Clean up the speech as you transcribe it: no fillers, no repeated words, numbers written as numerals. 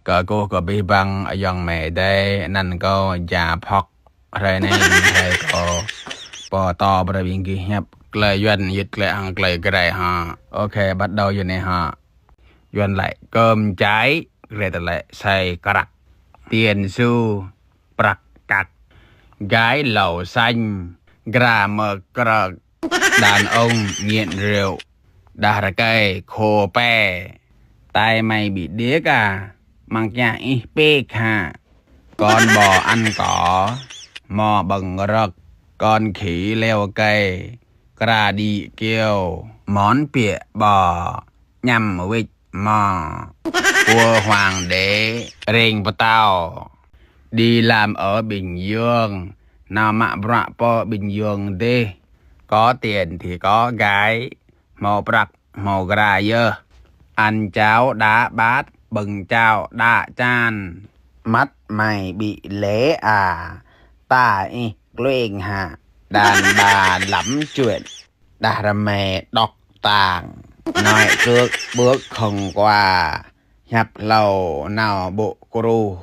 có cô có bị băng ở dòng mẹ đây năn có già phọc rồi này thầy có bỏ to bởi vì kì hẹp lời duyên dịch lại hàng lời cái này ha. Ok bắt đầu như này ha. Duyên lại cơm cháy rồi lại xay crack tiền xu bạc cắt gái lẩu xanh gra mờ crack đàn ông nghiện rượu đà ra cây khô pe tay mày bị điếc à mang nhà ít bê ha con bò ăn cỏ mò bằng rực con khỉ leo cây ra đi kêu món pịa bò nhằm vịt mò vua hoàng đế rình vào tao đi làm ở Bình Dương nào mạ bạ po Bình Dương đi có tiền thì có gái màu bạc màu gà dơ ăn cháo đá bát bừng cháo đá chan mắt mày bị lé à ta ý lên hả đàn bà lắm chuyện đà ra mẹ đọc tàng nói trước bước không qua nhập lầu nào bộ cru